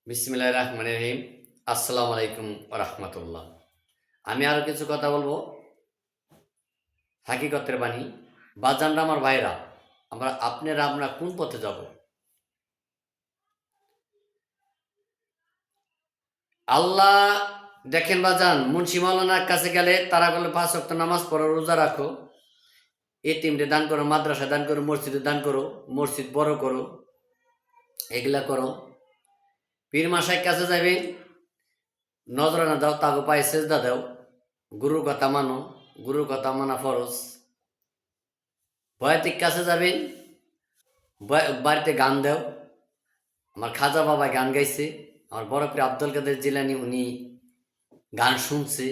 বিসমিল্লাহির রহমানির রহিম। আসসালামু আলাইকুম ওয়া রাহমাতুল্লাহ। আমি আরো কিছু কথা বলবো হাকিকতের বাণী। বাজানরা আমার ভাইরা, আমরা কোন পথে যাব? আল্লাহ দেখেন বাজান, মুন্সি মাওলানার কাছে গেলে তারা বলে ৫ ওয়াক্ত নামাজ পড়ো, রোজা রাখো, এতিমরে দান করো, মাদ্রাসা দান করো, মসজিদে দান করো, মসজিদ বড় করো, এগুলা করো। পীর মাশায়েখ কাছে যাবে, নজরানা দাও, তাগো পায়ে সেজদা দাও, গুরুর কথা মানো, গুরুর কথা মানা ফরজ। বয়াতির কাছে যাবেন, বাড়িতে গান দাও। আমার খাজা বাবা গান গাইছে, আমার বড় পীর আব্দুল কাদের জিলানী উনি গান শুনছে,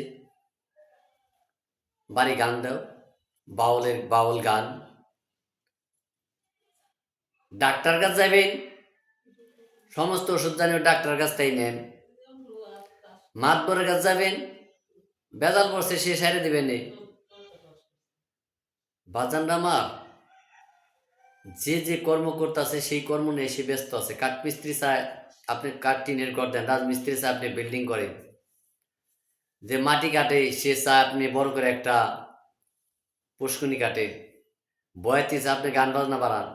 বাড়ি গান দাও, বাউল গান। ডাক্তার কাছে যাবেন, সমস্ত ওষুধ জানিয়ে ডাক্তার কাছ থেকে নেন। মাতবরের কাছে যাবেন, বেজাল পড়ছে সে সাইরে দিবেন। বাজানরা আমার, যে কর্ম করতেছে সেই কর্ম নিয়ে সে ব্যস্ত আছে। কাঠমিস্ত্রি চায় আপনি কাঠ টিনের ঘর দেন, রাজমিস্ত্রি চায় আপনি বিল্ডিং করেন, যে মাটি কাটে সে চায় আপনি বড় করে একটা পুষ্কুনি কাটে, বয়াতি চায় আপনি গান বাজনা বাড়ান,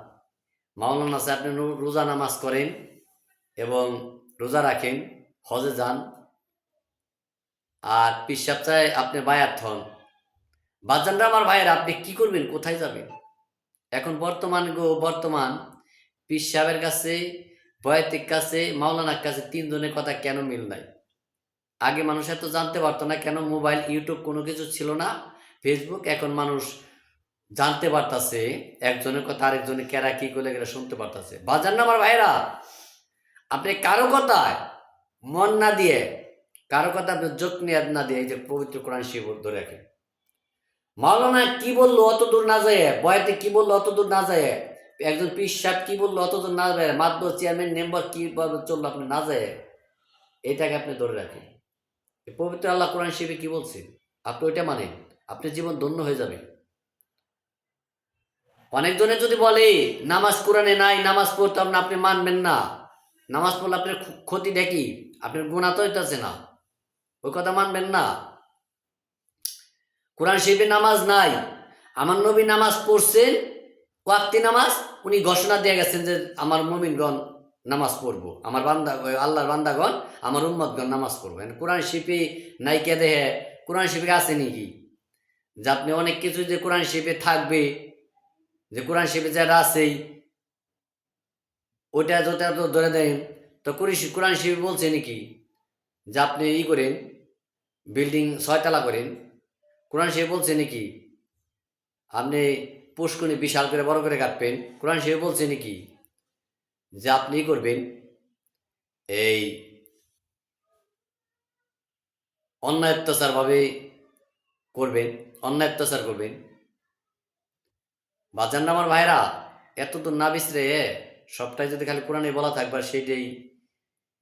মাওলানা চায় আপনি রোজা নামাজ করেন এবং রোজা রাখেন, হজে যান, আর পিসাব চায় আপনি বায়াত হন। বাজানরা আমার ভাইয়ের, আপনি কি করবেন, কোথায় যাবেন? এখন বর্তমান পীর সাহেবের কাছে, বয়াতির কাছে, মাওলানার কাছে তিনজনের কথা কেন মিল নাই? আগে মানুষ এত জানতে পারতো না, কেন? মোবাইল, ইউটিউব কোনো কিছু ছিল না, ফেসবুক। এখন মানুষ জানতে পারতাছে একজনের কথা আরেকজনে কেরা কি করলে গেলে শুনতে পারতাছে। বাজার না আমার ভাইরা, আপনি কারো কথায় মন না দিয়ে, কারো কথা আপনি যোগ নিয়ে না দিয়ে এই যে পবিত্র কোরআন শরীফ ধরে রাখেন। মাওলানা কি বললো অত দূর না যায়, বয়াতে কি বললো অত দূর না যায়, একজন পীর সাহেব কি বললো অত দূর না যায়, মাতবর চেয়ারম্যান মেম্বার কি চললো আপনি না যায়, এটাকে আপনি ধরে রাখেন। পবিত্র আল্লাহ কোরআন শরীফে কি বলছে আপনি ওইটা মানেন, আপনার জীবন ধন্য হয়ে যাবে। অনেকজনে যদি বলে নামাজ কোরআনে নাই, নামাজ পড়তাম না, আপনি মানবেন না। নামাজ পড়লে আপনার ক্ষতি দেখি, আপনার গুণা তো হইতেছে না, ওই কথা মানবেন না। কোরআন শরীফে নামাজ নাই, আমার নবী নামাজ পড়ছেন, ওয়াক্তি নামাজ। উনি ঘোষণা দিয়ে গেছেন যে আমার মুমিনগণ নামাজ পড়বো, আমার আল্লাহর বান্দাগণ, আমার উম্মতগণ নামাজ পড়বেন। কোরআন শরীফে নাই কে দেহে? কোরআন শরীফে আছে নাকি যে আপনি অনেক কিছু যে কোরআন শরীফে থাকবে, যে কোরআন শরীফে যারা আছেই ওইটা যত ধরে দেন? তো কোরআন শরীফ বলছে নাকি যে আপনি করেন, বিল্ডিং 6 তলা করেন? কোরআন শরীফ বলছে নাকি আপনি পুষ্কুনি বিশাল করে বড় করে কাটবেন? কোরআন শরীফ বলছে নাকি যে আপনি করবেন এই অন্যায় অত্যাচার ভাবে করবেন, অন্যায় অত্যাচার করবেন? বাজান আমার ভাইরা, এত তো না বিচরে সবটাই যদি খালি কোরআনে বলা থাকবার সেইটাই,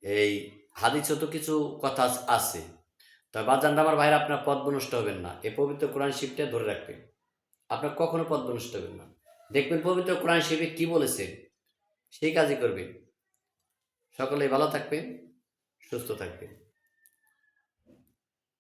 এই হাদিসও তো কিছু কথা আছে। তবে বাজান আমার ভাইরা, আপনার পথ নষ্ট হবেন না, এই পবিত্র কোরআন শরীফটা ধরে রাখবেন, আপনার কখনো পথ নষ্ট হবেন না। দেখবেন পবিত্র কোরআন শরীফে কি বলেছে, সেই কাজই করবেন। সকলেই ভালো থাকবেন, সুস্থ থাকবেন।